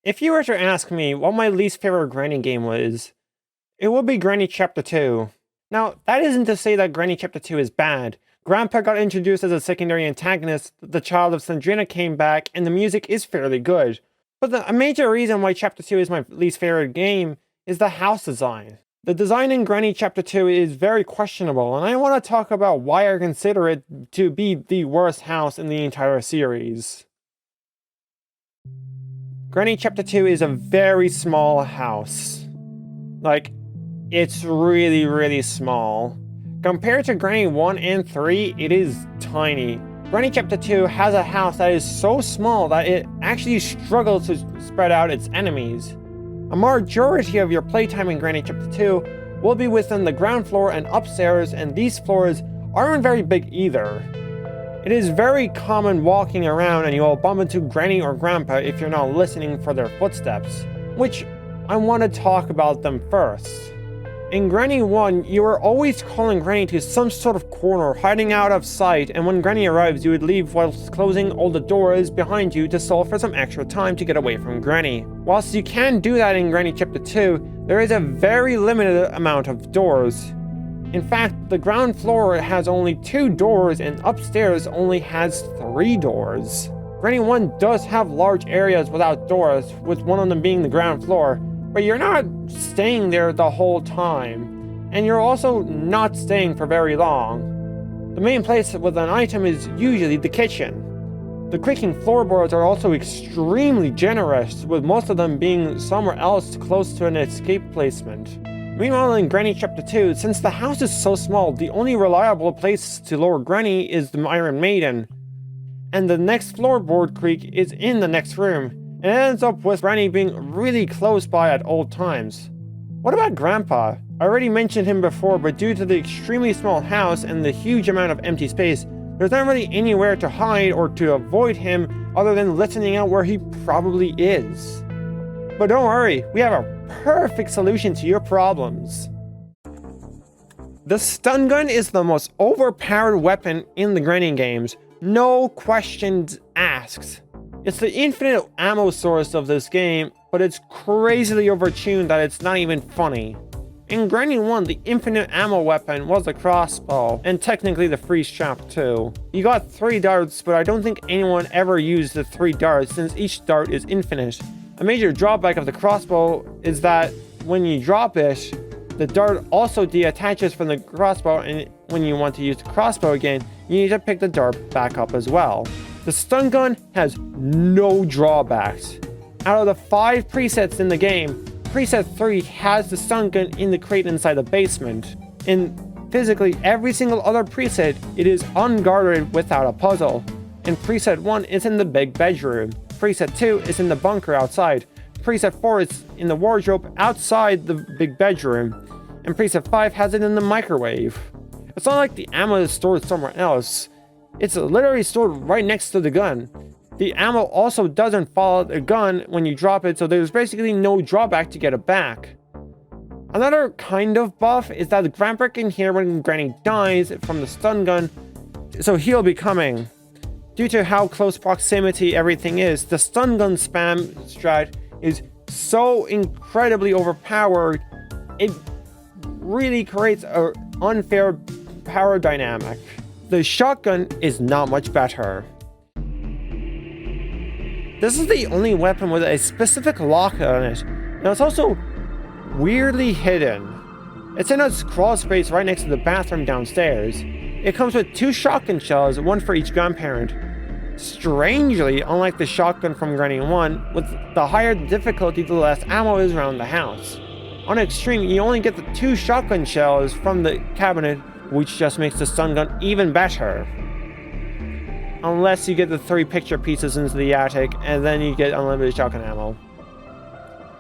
If you were to ask me what my least favorite Granny game was, it would be Granny Chapter 2. Now, that isn't to say that Granny Chapter 2 is bad. Grandpa got introduced as a secondary antagonist, the Child of Slendrina came back, and the music is fairly good. But a major reason why Chapter 2 is my least favorite game is the house design. The design in Granny Chapter 2 is very questionable, and I want to talk about why I consider it to be the worst house in the entire series. Granny Chapter 2 is a very small house. Like, it's really, really small. Compared to Granny 1 and 3, it is tiny. Granny Chapter 2 has a house that is so small that it actually struggles to spread out its enemies. A majority of your playtime in Granny Chapter 2 will be within the ground floor and upstairs, and these floors aren't very big either. It is very common walking around and you will bump into Granny or Grandpa if you're not listening for their footsteps, which I want to talk about them first. In Granny 1, you were always calling Granny to some sort of corner, hiding out of sight, and when Granny arrives, you would leave whilst closing all the doors behind you to stall for some extra time to get away from Granny. Whilst you can do that in Granny Chapter 2, there is a very limited amount of doors. In fact, the ground floor has only 2 doors and upstairs only has 3 doors. Granny 1 does have large areas without doors, with one of them being the ground floor, but you're not staying there the whole time, and you're also not staying for very long. The main place with an item is usually the kitchen. The creaking floorboards are also extremely generous, with most of them being somewhere else close to an escape placement. Meanwhile, in Granny Chapter 2, since the house is so small, the only reliable place to lure Granny is the Iron Maiden. And the next floorboard creak is in the next room, and it ends up with Granny being really close by at all times. What about Grandpa? I already mentioned him before, but due to the extremely small house and the huge amount of empty space, there's not really anywhere to hide or to avoid him other than listening out where he probably is. But don't worry, we have a perfect solution to your problems. The stun gun is the most overpowered weapon in the Granny games, no questions asked. It's the infinite ammo source of this game, but it's crazily overtuned that it's not even funny. In Granny 1, the infinite ammo weapon was the crossbow, and technically the freeze trap too. You got 3 darts, but I don't think anyone ever used the 3 darts since each dart is infinite. A major drawback of the crossbow is that when you drop it, the dart also deattaches from the crossbow, and when you want to use the crossbow again, you need to pick the dart back up as well. The stun gun has no drawbacks. Out of the 5 presets in the game, preset 3 has the stun gun in the crate inside the basement. In physically every single other preset, it is unguarded without a puzzle. In preset 1, it's in the big bedroom. Preset 2 is in the bunker outside. Preset 4 is in the wardrobe outside the big bedroom. And preset 5 has it in the microwave. It's not like the ammo is stored somewhere else. It's literally stored right next to the gun. The ammo also doesn't follow the gun when you drop it, so there's basically no drawback to get it back. Another kind of buff is that Grandpa can hear when Granny dies from the stun gun, so he'll be coming. Due to how close proximity everything is, the stun gun spam strat is so incredibly overpowered, it really creates an unfair power dynamic. The shotgun is not much better. This is the only weapon with a specific lock on it, and it's also weirdly hidden. It's in a crawl space right next to the bathroom downstairs. It comes with 2 shotgun shells, one for each grandparent. Strangely, unlike the shotgun from Granny 1, with the higher the difficulty, the less ammo is around the house. On extreme, you only get the 2 shotgun shells from the cabinet, which just makes the stun gun even better. Unless you get the 3 picture pieces into the attic, and then you get unlimited shotgun ammo.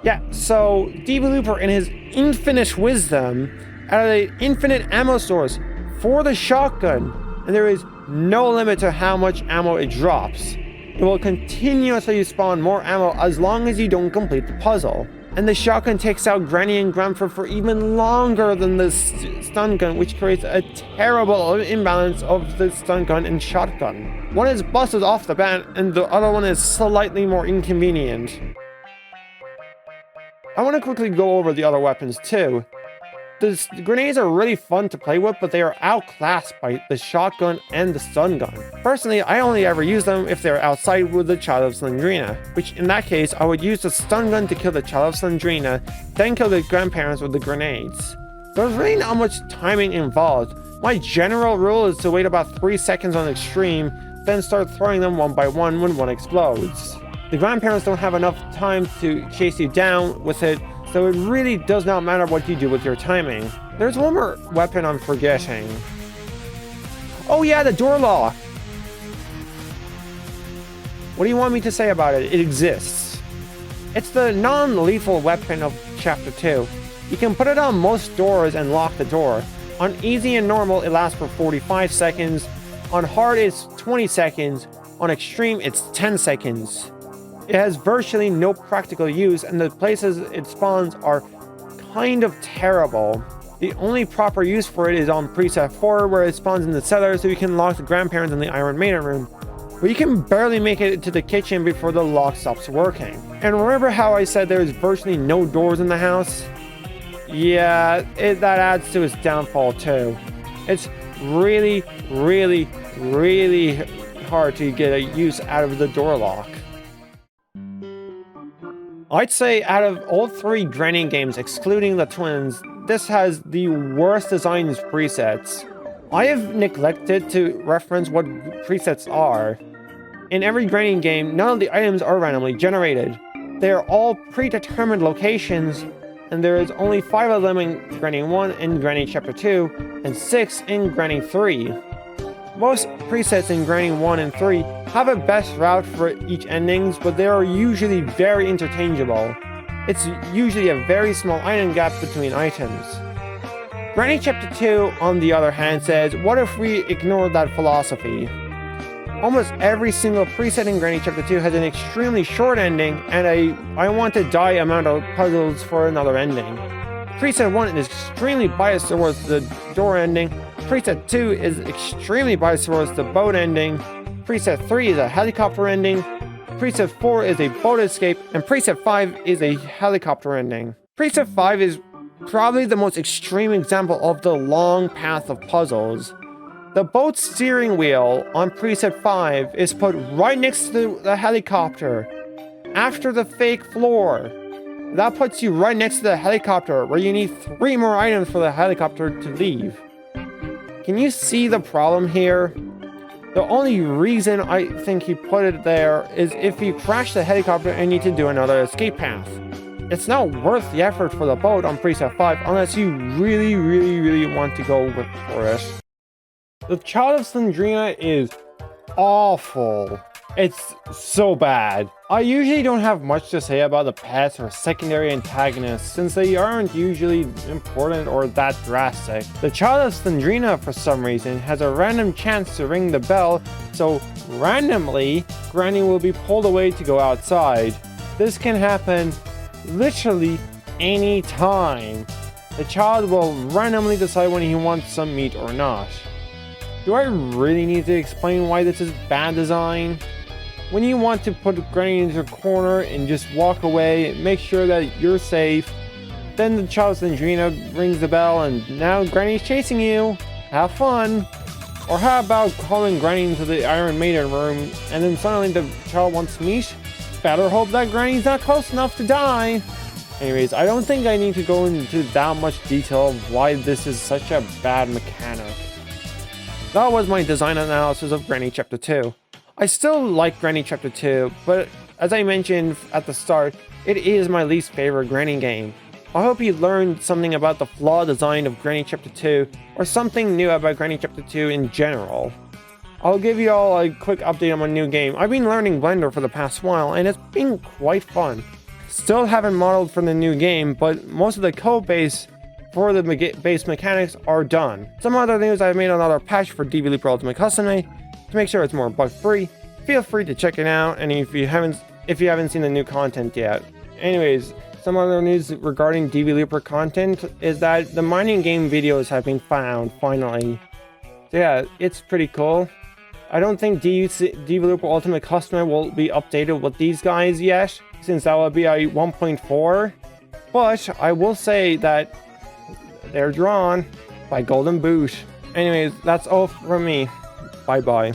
Yeah, so DVloper in his infinite wisdom added an infinite ammo source for the shotgun, and there is no limit to how much ammo it drops. It will continuously spawn more ammo as long as you don't complete the puzzle. And the shotgun takes out Granny and Grandpa for even longer than the stun gun, which creates a terrible imbalance of the stun gun and shotgun. One is busted off the bat, and the other one is slightly more inconvenient. I want to quickly go over the other weapons too. The grenades are really fun to play with, but they are outclassed by the shotgun and the stun gun. Personally, I only ever use them if they're outside with the Child of Slendrina, which in that case, I would use the stun gun to kill the Child of Slendrina, then kill the grandparents with the grenades. There's really not much timing involved. My general rule is to wait about 3 seconds on extreme, then start throwing them one by one when one explodes. The grandparents don't have enough time to chase you down with it, so it really does not matter what you do with your timing. There's one more weapon I'm forgetting. Oh yeah, the door lock! What do you want me to say about it? It exists. It's the non-lethal weapon of Chapter 2. You can put it on most doors and lock the door. On easy and normal, it lasts for 45 seconds. On hard, it's 20 seconds. On extreme, it's 10 seconds. It has virtually no practical use, and the places it spawns are kind of terrible. The only proper use for it is on preset 4, where it spawns in the cellar so you can lock the grandparents in the Iron Maiden room. But you can barely make it to the kitchen before the lock stops working. And remember how I said there's virtually no doors in the house? Yeah, that adds to its downfall too. It's really, really, really hard to get a use out of the door lock. I'd say out of all 3 Granny games, excluding the twins, this has the worst designs presets. I have neglected to reference what presets are. In every Granny game, none of the items are randomly generated. They are all predetermined locations, and there is only 5 of them in Granny 1 and Granny Chapter 2, and 6 in Granny 3. Most presets in Granny 1 and 3 have a best route for each endings, but they are usually very interchangeable. It's usually a very small item gap between items. Granny Chapter 2, on the other hand, says, what if we ignore that philosophy? Almost every single preset in Granny Chapter 2 has an extremely short ending and a I want to die amount of puzzles for another ending. Preset 1 is extremely biased towards the door ending. Preset 2 is extremely biased towards the boat ending. Preset 3 is a helicopter ending. Preset 4 is a boat escape. And Preset 5 is a helicopter ending. Preset 5 is probably the most extreme example of the long path of puzzles. The boat steering wheel on Preset 5 is put right next to the helicopter, after the fake floor. That puts you right next to the helicopter, where you need 3 more items for the helicopter to leave. Can you see the problem here? The only reason I think he put it there is if you crash the helicopter and need to do another escape path. It's not worth the effort for the boat on Preset 5 unless you really, really, really want to go for it. The Child of Slendrina is awful. It's so bad. I usually don't have much to say about the pets or secondary antagonists since they aren't usually important or that drastic. The Child of Slendrina, for some reason, has a random chance to ring the bell, so randomly, Granny will be pulled away to go outside. This can happen literally any time. The child will randomly decide when he wants some meat or not. Do I really need to explain why this is bad design? When you want to put Granny into a corner and just walk away, make sure that you're safe. Then the Child of Slendrina rings the bell and now Granny's chasing you. Have fun. Or how about calling Granny into the Iron Maiden room and then suddenly the child wants meat? Better hope that Granny's not close enough to die. Anyways, I don't think I need to go into that much detail of why this is such a bad mechanic. That was my design analysis of Granny Chapter 2. I still like Granny Chapter 2, but as I mentioned at the start, it is my least favorite Granny game. I hope you learned something about the flawed design of Granny Chapter 2, or something new about Granny Chapter 2 in general. I'll give you all a quick update on my new game. I've been learning Blender for the past while, and it's been quite fun. Still haven't modeled for the new game, but most of the code base for the base mechanics are done. Some other news I've made another patch for DVloper Ultimate Custom Made to make sure it's more bug free. Feel free to check it out, and if you haven't seen the new content yet. Anyways, some other news regarding DVloper content is that the mining game videos have been found finally. So yeah, it's pretty cool. I don't think DVloper Ultimate Custom Made will be updated with these guys yet, since that will be a 1.4. But I will say that they're drawn by Golden Boot. Anyways, that's all from me. Bye-bye.